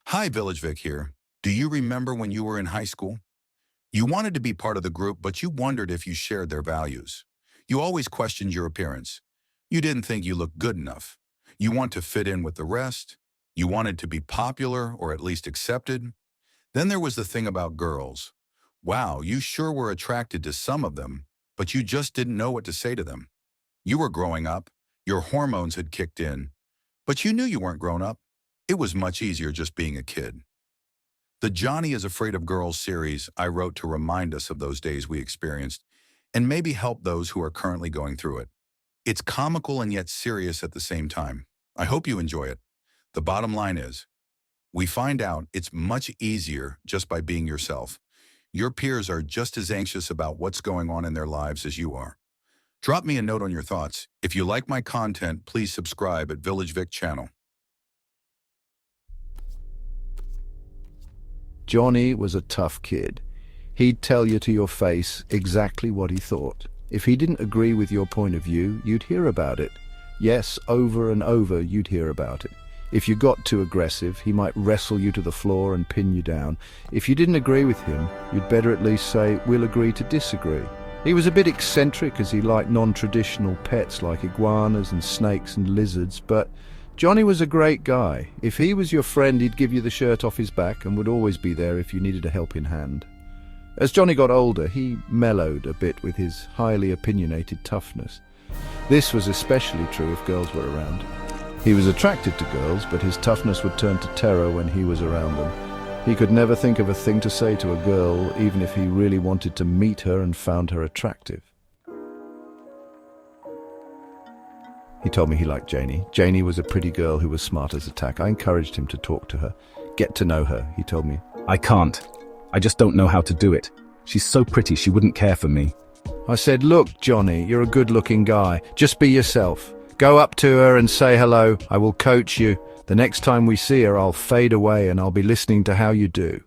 Hi, VillageVic here. Do you remember when you were in high school? You wanted to be part of the group, but you wondered if you shared their values. You always questioned your appearance. You didn't think you looked good enough. You want to fit in with the rest. You wanted to be popular or at least accepted. Then there was the thing about girls. Wow, you sure were attracted to some of them, but you just didn't know what to say to them. You were growing up. Your hormones had kicked in. But you knew you weren't grown up. It was much easier just being a kid. The Johnny is Afraid of Girls series I wrote to remind us of those days we experienced and maybe help those who are currently going through it. It's comical and yet serious at the same time. I hope you enjoy it. The bottom line is, we find out it's much easier just by being yourself. Your peers are just as anxious about what's going on in their lives as you are. Drop me a note on your thoughts. If you like my content, please subscribe at VillageVic channel. Johnny was a tough kid. He'd tell you to your face exactly what he thought. If he didn't agree with your point of view, you'd hear about it. Yes, over and over you'd hear about it. If you got too aggressive, he might wrestle you to the floor and pin you down. If you didn't agree with him, you'd better at least say, "We'll agree to disagree." He was a bit eccentric as he liked non-traditional pets like iguanas and snakes and lizards, but Johnny was a great guy. If he was your friend, he'd give you the shirt off his back and would always be there if you needed a helping hand. As Johnny got older, he mellowed a bit with his highly opinionated toughness. This was especially true if girls were around. He was attracted to girls, but his toughness would turn to terror when he was around them. He could never think of a thing to say to a girl, even if he really wanted to meet her and found her attractive. He told me he liked Janie. Janie was a pretty girl who was smart as a tack. I encouraged him to talk to her, get to know her, he told me. I can't. I just don't know how to do it. She's so pretty, she wouldn't care for me. I said, "Look, Johnny, you're a good-looking guy. Just be yourself. Go up to her and say hello. I will coach you. The next time we see her, I'll fade away and I'll be listening to how you do."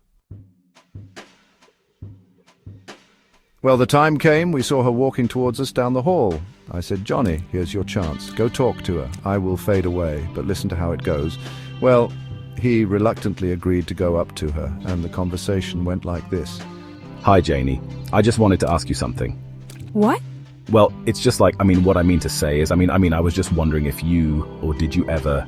Well, the time came, we saw her walking towards us down the hall. I said, "Johnny, here's your chance. Go talk to her. I will fade away, but listen to how it goes." Well, he reluctantly agreed to go up to her, and the conversation went like this. Hi, Janie. I just wanted to ask you something. What? Well, it's just like, what I mean to say is, I was just wondering if you, or did you ever...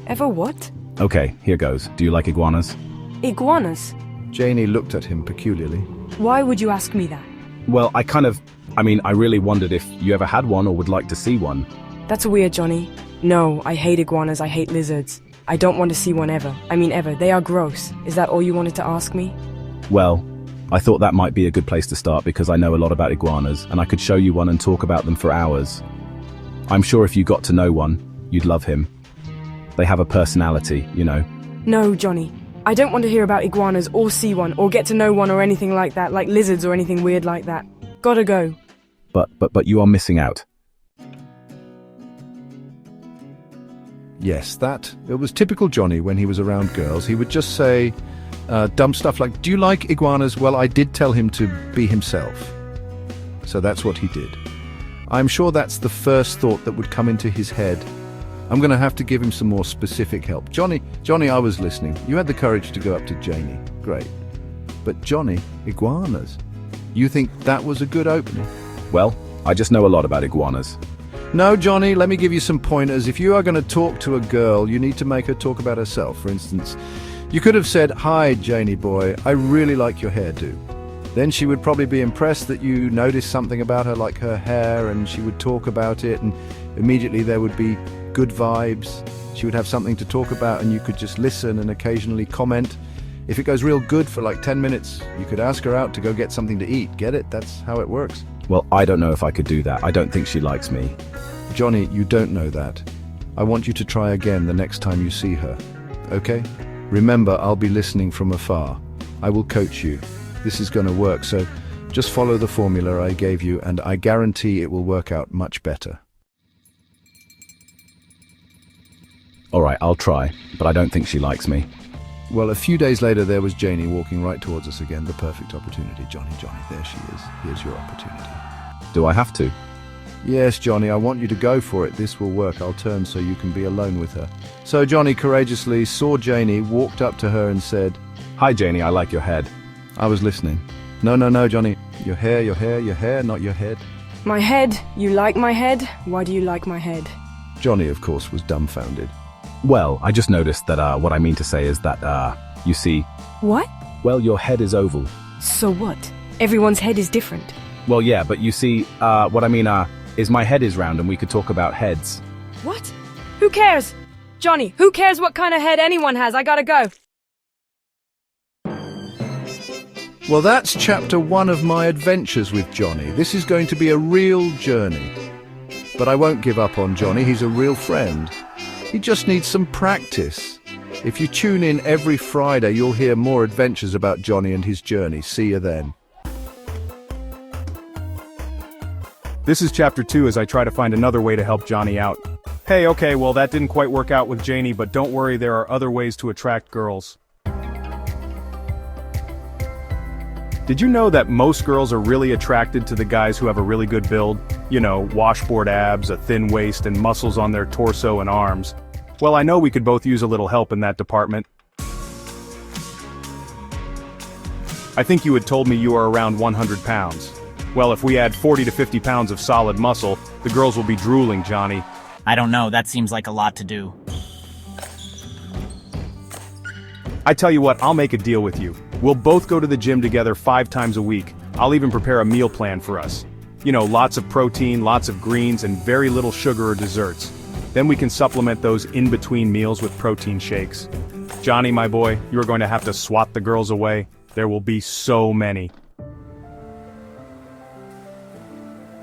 Ever what? Okay, here goes. Do you like iguanas? Iguanas? Janie looked at him peculiarly. Why would you ask me that? Well, I really wondered if you ever had one or would like to see one. That's weird, Johnny. No, I hate iguanas, I hate lizards. I don't want to see one ever. Ever. They are gross. Is that all you wanted to ask me? Well, I thought that might be a good place to start because I know a lot about iguanas and I could show you one and talk about them for hours. I'm sure if you got to know one, you'd love him. They have a personality, you know. No, Johnny. I don't want to hear about iguanas or see one or get to know one or anything like that, like lizards or anything weird like that. Gotta go. But you are missing out. Yes, it was typical Johnny when he was around girls. He would just say dumb stuff like, "Do you like iguanas?" Well, I did tell him to be himself. So that's what he did. I'm sure that's the first thought that would come into his head. I'm going to have to give him some more specific help. Johnny, I was listening. You had the courage to go up to Janie. Great. But Johnny, iguanas. You think that was a good opening? Well, I just know a lot about iguanas. No, Johnny, let me give you some pointers. If you are going to talk to a girl, you need to make her talk about herself. For instance, you could have said, "Hi, Janie boy, I really like your hairdo." Then she would probably be impressed that you noticed something about her, like her hair, and she would talk about it, and immediately there would be good vibes. She would have something to talk about, and you could just listen and occasionally comment. If it goes real good for like 10 minutes, you could ask her out to go get something to eat. Get it? That's how it works. Well, I don't know if I could do that. I don't think she likes me. Johnny, you don't know that. I want you to try again the next time you see her. Okay? Remember, I'll be listening from afar. I will coach you. This is going to work, so just follow the formula I gave you, and I guarantee it will work out much better. All right, I'll try, but I don't think she likes me. Well, a few days later, there was Janie walking right towards us again. The perfect opportunity. Johnny, there she is. Here's your opportunity. Do I have to? Yes, Johnny, I want you to go for it. This will work. I'll turn so you can be alone with her. So Johnny courageously saw Janie, walked up to her and said, Hi, Janie, I like your head. I was listening. No, Johnny. Your hair, not your head. My head? You like my head? Why do you like my head? Johnny, of course, was dumbfounded. Well, I just noticed that what I mean to say is that, you see, What? well, your head is oval. So what? Everyone's head is different. Well, yeah, but you see, what I mean, is my head is round and we could talk about heads. What? Who cares? Johnny, who cares what kind of head anyone has? I gotta go. Well, that's chapter 1 of my adventures with Johnny. This is going to be a real journey. But I won't give up on Johnny. He's a real friend. He just needs some practice. If you tune in every Friday, you'll hear more adventures about Johnny and his journey. See you then. This is chapter 2 as I try to find another way to help Johnny out. Hey, okay, well that didn't quite work out with Janie, but don't worry, there are other ways to attract girls. Did you know that most girls are really attracted to the guys who have a really good build? You know, washboard abs, a thin waist, and muscles on their torso and arms. Well, I know we could both use a little help in that department. I think you had told me you are around 100 pounds. Well, if we add 40 to 50 pounds of solid muscle, the girls will be drooling, Johnny. I don't know, that seems like a lot to do. I tell you what, I'll make a deal with you. We'll both go to the gym together 5 times a week. I'll even prepare a meal plan for us. You know, lots of protein, lots of greens, and very little sugar or desserts. Then we can supplement those in-between meals with protein shakes. Johnny, my boy, you're going to have to swat the girls away. There will be so many.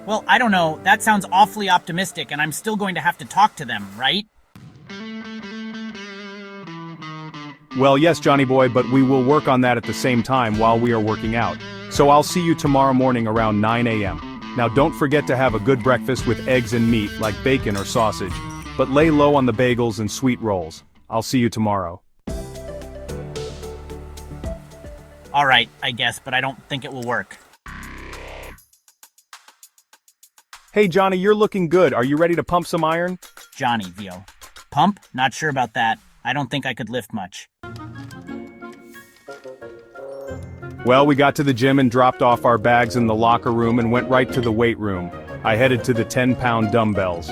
Well, I don't know, that sounds awfully optimistic and I'm still going to have to talk to them, right? Well, yes, Johnny boy, but we will work on that at the same time while we are working out. So I'll see you tomorrow morning around 9 a.m. Now don't forget to have a good breakfast with eggs and meat, like bacon or sausage. But lay low on the bagels and sweet rolls. I'll see you tomorrow. Alright, I guess, but I don't think it will work. Hey Johnny, you're looking good. Are you ready to pump some iron? Johnny, Vio. Pump? Not sure about that. I don't think I could lift much. Well, we got to the gym and dropped off our bags in the locker room and went right to the weight room. I headed to the 10-pound dumbbells.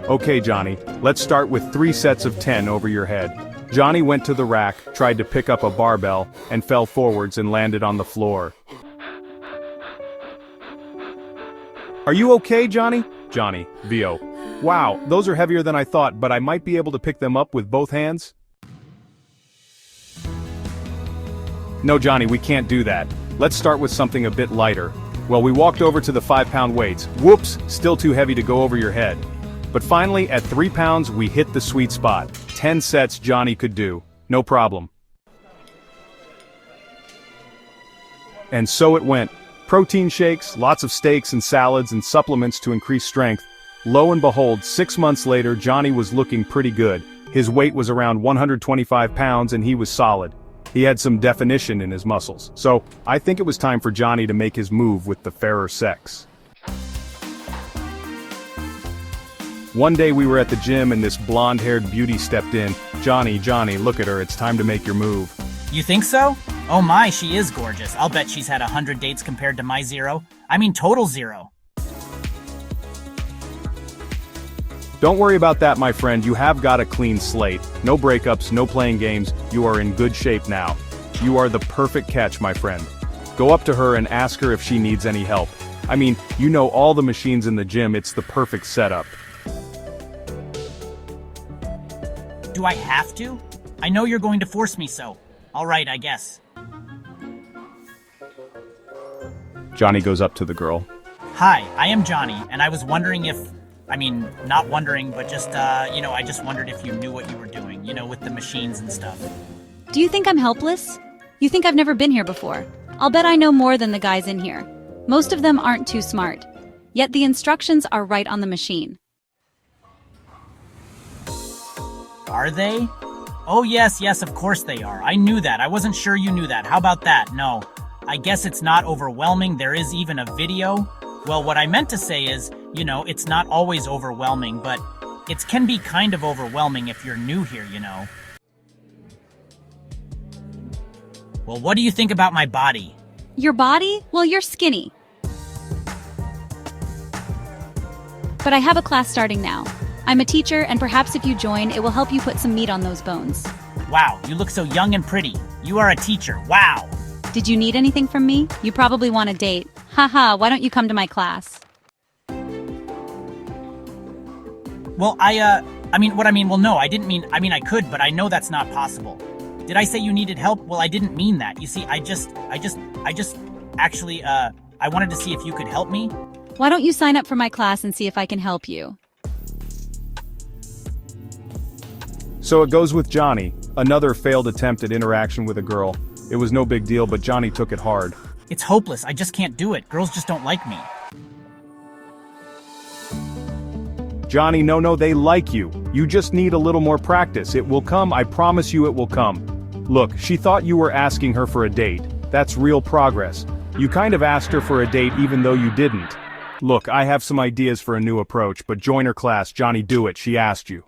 Okay, Johnny, let's start with 3 sets of 10 over your head. Johnny went to the rack, tried to pick up a barbell, and fell forwards and landed on the floor. Are you okay, Johnny? Johnny, Vio. Wow, those are heavier than I thought, but I might be able to pick them up with both hands? No, Johnny, we can't do that. Let's start with something a bit lighter. Well, we walked over to the 5-pound weights. Whoops, still too heavy to go over your head. But finally, at 3 pounds, we hit the sweet spot. 10 sets Johnny could do. No problem. And so it went. Protein shakes, lots of steaks and salads and supplements to increase strength. Lo and behold, 6 months later, Johnny was looking pretty good. His weight was around 125 pounds and he was solid. He had some definition in his muscles. So, I think it was time for Johnny to make his move with the fairer sex. One day we were at the gym and this blonde-haired beauty stepped in. Johnny, look at her, it's time to make your move. You think so? Oh my, she is gorgeous. I'll bet she's had 100 dates compared to my 0. I mean total 0. Don't worry about that, my friend. You have got a clean slate. No breakups, no playing games. You are in good shape now. You are the perfect catch, my friend. Go up to her and ask her if she needs any help. I mean, you know all the machines in the gym, it's the perfect setup. Do I have to? I know you're going to force me so. Alright, I guess. Johnny goes up to the girl. Hi, I am Johnny, and I was wondering if... not wondering, but just, I just wondered if you knew what you were doing, with the machines and stuff. Do you think I'm helpless? You think I've never been here before? I'll bet I know more than the guys in here. Most of them aren't too smart. Yet the instructions are right on the machine. Are they? Oh yes, of course they are. I knew that. I wasn't sure you knew that. How about that? No. I guess it's not overwhelming. There is even a video. Well, what I meant to say is, You know, it's not always overwhelming, but it can be kind of overwhelming if you're new here, you know. Well, what do you think about my body? Your body? Well, you're skinny. But I have a class starting now. I'm a teacher, and perhaps if you join, it will help you put some meat on those bones. Wow, you look so young and pretty. You are a teacher. Wow. Did you need anything from me? You probably want a date. Haha, why don't you come to my class? Well, well, no, I didn't mean, I could, but I know that's not possible. Did I say you needed help? Well, I didn't mean that. You see, actually, I wanted to see if you could help me. Why don't you sign up for my class and see if I can help you? So it goes with Johnny, another failed attempt at interaction with a girl. It was no big deal, but Johnny took it hard. It's hopeless. I just can't do it. Girls just don't like me. Johnny, no, they like you. You just need a little more practice. It will come, I promise you it will come. Look, she thought you were asking her for a date. That's real progress. You kind of asked her for a date even though you didn't. Look, I have some ideas for a new approach, but join her class. Johnny, do it. She asked you.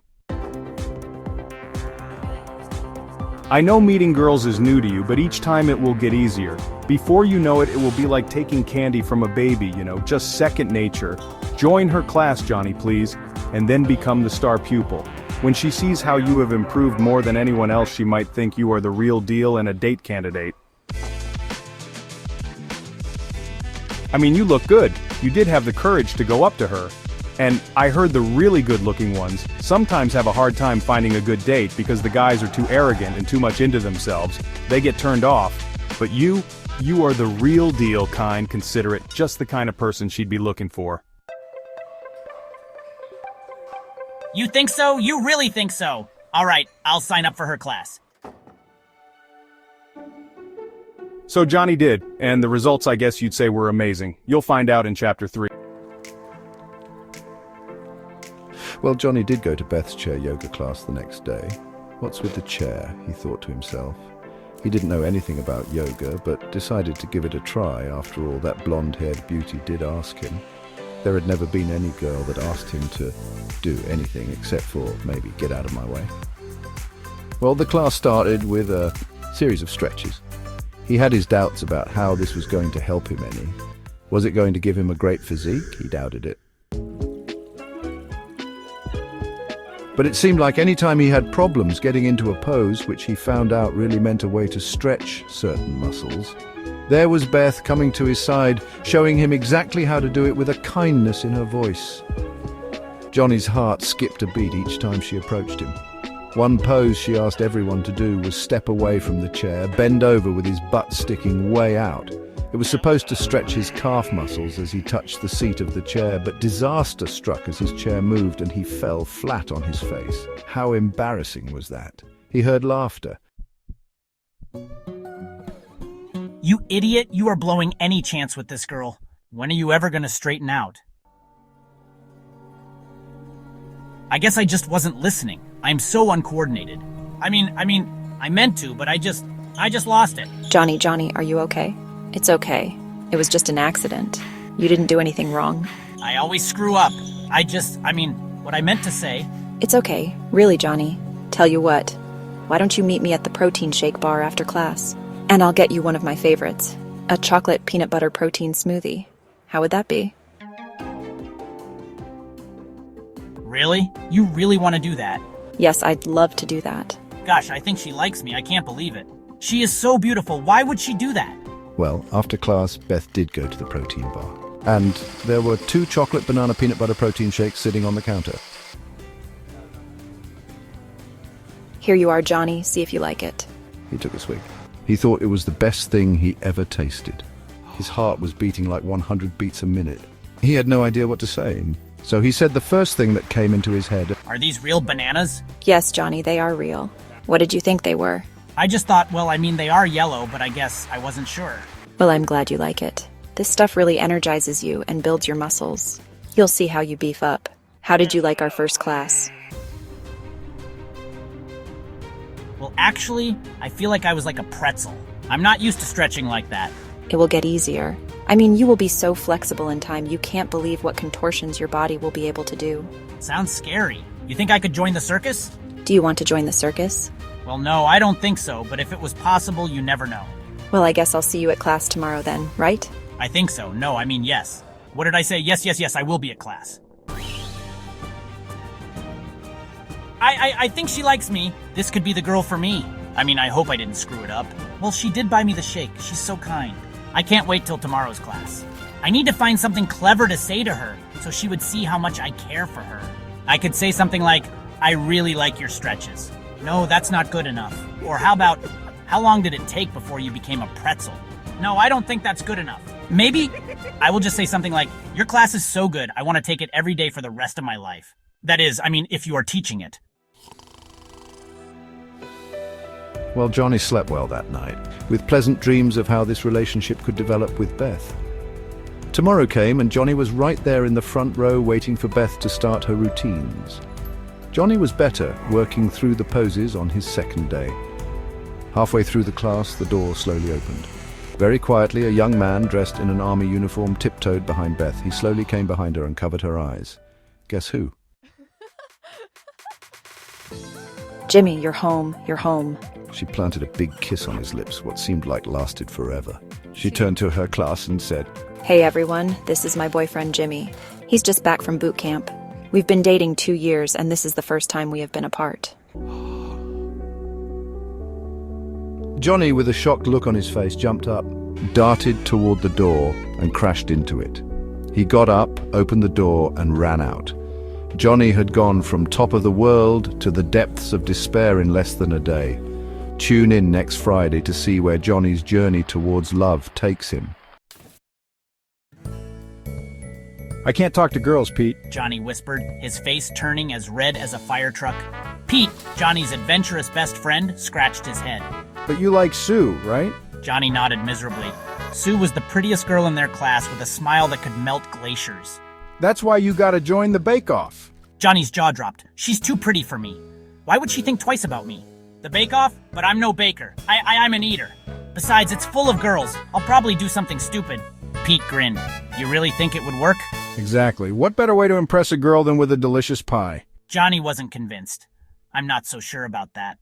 I know meeting girls is new to you, but each time it will get easier. Before you know it, it will be like taking candy from a baby, you know, just second nature. Join her class, Johnny, please, and then become the star pupil. When she sees how you have improved more than anyone else, she might think you are the real deal and a date candidate. I mean, you look good. You did have the courage to go up to her. And I heard the really good-looking ones sometimes have a hard time finding a good date because the guys are too arrogant and too much into themselves. They get turned off. But you are the real deal kind, considerate, just the kind of person she'd be looking for. You think so? You really think so? All right, I'll sign up for her class. So Johnny did, and the results I guess you'd say were amazing. You'll find out in Chapter 3. Well, Johnny did go to Beth's chair yoga class the next day. What's with the chair, he thought to himself. He didn't know anything about yoga, but decided to give it a try. After all, that blonde-haired beauty did ask him. There had never been any girl that asked him to do anything except for maybe get out of my way. Well, the class started with a series of stretches. He had his doubts about how this was going to help him any. Was it going to give him a great physique? He doubted it. But it seemed like any time he had problems getting into a pose, which he found out really meant a way to stretch certain muscles, there was Beth coming to his side, showing him exactly how to do it with a kindness in her voice. Johnny's heart skipped a beat each time she approached him. One pose she asked everyone to do was step away from the chair, bend over with his butt sticking way out. It was supposed to stretch his calf muscles as he touched the seat of the chair, but disaster struck as his chair moved and he fell flat on his face. How embarrassing was that? He heard laughter. You idiot, you are blowing any chance with this girl. When are you ever gonna straighten out? I guess I just wasn't listening. I'm so uncoordinated. I meant to, but I just lost it. Johnny, are you okay? It's okay. It was just an accident. You didn't do anything wrong. I always screw up. What I meant to say... It's okay. Really, Johnny. Tell you what. Why don't you meet me at the protein shake bar after class? And I'll get you one of my favorites. A chocolate peanut butter protein smoothie. How would that be? Really? You really want to do that? Yes, I'd love to do that. Gosh, I think she likes me. I can't believe it. She is so beautiful. Why would she do that? Well, after class, Beth did go to the protein bar. And there were 2 chocolate banana peanut butter protein shakes sitting on the counter. Here you are, Johnny. See if you like it. He took a swig. He thought it was the best thing he ever tasted. His heart was beating like 100 beats a minute. He had no idea what to say, so he said the first thing that came into his head. Are these real bananas? Yes, Johnny, they are real. What did you think they were? I just thought, they are yellow, but I guess I wasn't sure. Well, I'm glad you like it. This stuff really energizes you and builds your muscles. You'll see how you beef up. How did you like our first class? Well, actually, I feel like I was like a pretzel. I'm not used to stretching like that. It will get easier. I mean, you will be so flexible in time, you can't believe what contortions your body will be able to do. Sounds scary. You think I could join the circus? Do you want to join the circus? Well, no, I don't think so, but if it was possible, you never know. Well, I guess I'll see you at class tomorrow then, right? I think so. No, I mean yes. What did I say? Yes, yes, yes, I will be at class. I think she likes me. This could be the girl for me. I mean, I hope I didn't screw it up. Well, she did buy me the shake. She's so kind. I can't wait till tomorrow's class. I need to find something clever to say to her so she would see how much I care for her. I could say something like, I really like your stretches. No, that's not good enough. Or how about, how long did it take before you became a pretzel? No, I don't think that's good enough. Maybe I will just say something like, your class is so good, I want to take it every day for the rest of my life. That is, I mean, if you are teaching it. Well, Johnny slept well that night, with pleasant dreams of how this relationship could develop with Beth. Tomorrow came and Johnny was right there in the front row waiting for Beth to start her routines. Johnny was better, working through the poses on his second day. Halfway through the class, the door slowly opened. Very quietly, a young man dressed in an army uniform tiptoed behind Beth. He slowly came behind her and covered her eyes. Guess who? Jimmy, you're home. You're home. She planted a big kiss on his lips, what seemed like lasted forever. She turned to her class and said, Hey everyone, this is my boyfriend Jimmy. He's just back from boot camp. We've been dating 2 years, and this is the first time we have been apart. Johnny, with a shocked look on his face, jumped up, darted toward the door, and crashed into it. He got up, opened the door, and ran out. Johnny had gone from top of the world to the depths of despair in less than a day. Tune in next Friday to see where Johnny's journey towards love takes him. I can't talk to girls, Pete. Johnny whispered, his face turning as red as a fire truck. Pete, Johnny's adventurous best friend, scratched his head. But you like Sue, right? Johnny nodded miserably. Sue was the prettiest girl in their class with a smile that could melt glaciers. That's why you gotta join the bake-off. Johnny's jaw dropped. She's too pretty for me. Why would she think twice about me? The bake-off? But I'm no baker. I'm an eater. Besides, it's full of girls. I'll probably do something stupid. Pete grinned. You really think it would work? Exactly. What better way to impress a girl than with a delicious pie? Johnny wasn't convinced. I'm not so sure about that.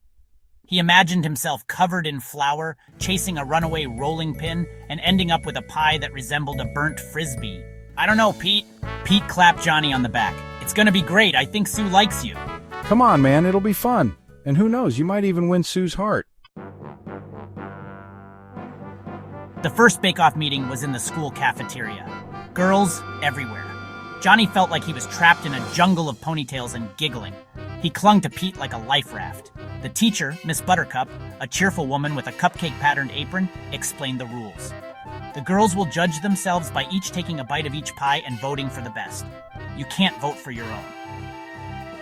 He imagined himself covered in flour, chasing a runaway rolling pin, and ending up with a pie that resembled a burnt frisbee. I don't know, Pete. Pete clapped Johnny on the back. It's gonna be great. I think Sue likes you. Come on, man. It'll be fun. And who knows, you might even win Sue's heart. The first bake-off meeting was in the school cafeteria. Girls everywhere. Johnny felt like he was trapped in a jungle of ponytails and giggling. He clung to Pete like a life raft. The teacher, Miss Buttercup, a cheerful woman with a cupcake-patterned apron, explained the rules. The girls will judge themselves by each taking a bite of each pie and voting for the best. You can't vote for your own.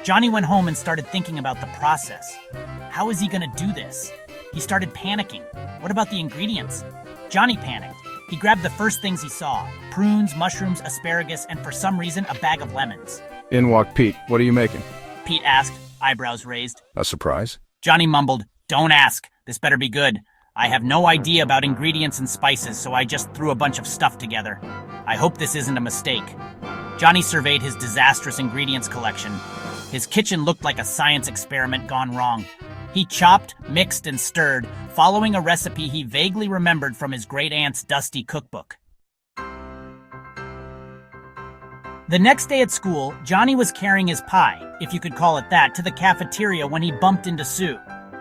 Johnny went home and started thinking about the process. How is he gonna do this? He started panicking. What about the ingredients? Johnny panicked. He grabbed the first things he saw: prunes, mushrooms, asparagus, and for some reason, a bag of lemons. In walked Pete. What are you making? Pete asked, eyebrows raised. A surprise? Johnny mumbled, Don't ask. This better be good. I have no idea about ingredients and spices, so I just threw a bunch of stuff together. I hope this isn't a mistake. Johnny surveyed his disastrous ingredients collection. His kitchen looked like a science experiment gone wrong. He chopped, mixed, and stirred, following a recipe he vaguely remembered from his great-aunt's dusty cookbook. The next day at school, Johnny was carrying his pie, if you could call it that, to the cafeteria when he bumped into Sue.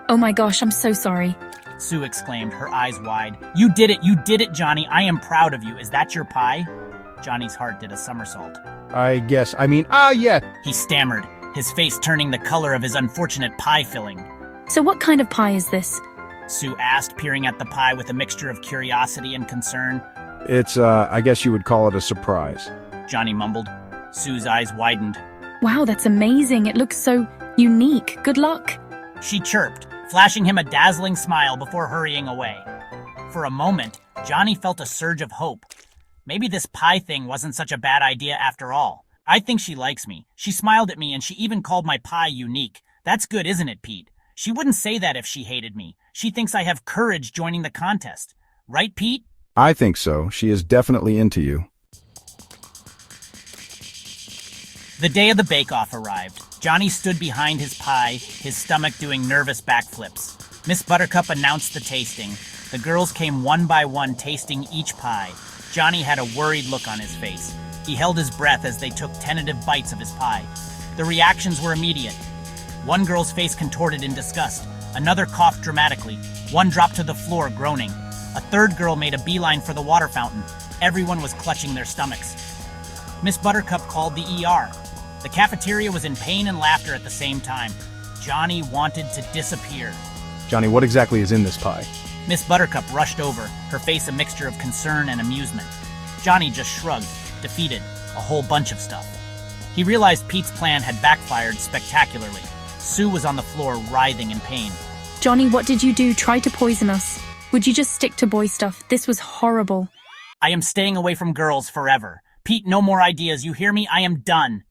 Oh my gosh, I'm so sorry. Sue exclaimed, her eyes wide. You did it, Johnny. I am proud of you. Is that your pie? Johnny's heart did a somersault. Yeah. He stammered, his face turning the color of his unfortunate pie filling. So what kind of pie is this? Sue asked, peering at the pie with a mixture of curiosity and concern. It's, I guess you would call it a surprise. Johnny mumbled. Sue's eyes widened. Wow, that's amazing. It looks so unique. Good luck. She chirped, flashing him a dazzling smile before hurrying away. For a moment, Johnny felt a surge of hope. Maybe this pie thing wasn't such a bad idea after all. I think she likes me. She smiled at me and she even called my pie unique. That's good, isn't it, Pete? She wouldn't say that if she hated me. She thinks I have courage joining the contest. Right, Pete? I think so. She is definitely into you. The day of the bake-off arrived. Johnny stood behind his pie, his stomach doing nervous backflips. Miss Buttercup announced the tasting. The girls came one by one tasting each pie. Johnny had a worried look on his face. He held his breath as they took tentative bites of his pie. The reactions were immediate. One girl's face contorted in disgust. Another coughed dramatically. One dropped to the floor, groaning. A third girl made a beeline for the water fountain. Everyone was clutching their stomachs. Miss Buttercup called the ER. The cafeteria was in pain and laughter at the same time. Johnny wanted to disappear. Johnny, what exactly is in this pie? Miss Buttercup rushed over, her face a mixture of concern and amusement. Johnny just shrugged, defeated, a whole bunch of stuff. He realized Pete's plan had backfired spectacularly. Sue was on the floor, writhing in pain. Johnny, what did you do? Try to poison us. Would you just stick to boy stuff? This was horrible. I am staying away from girls forever. Pete, no more ideas, you hear me? I am done.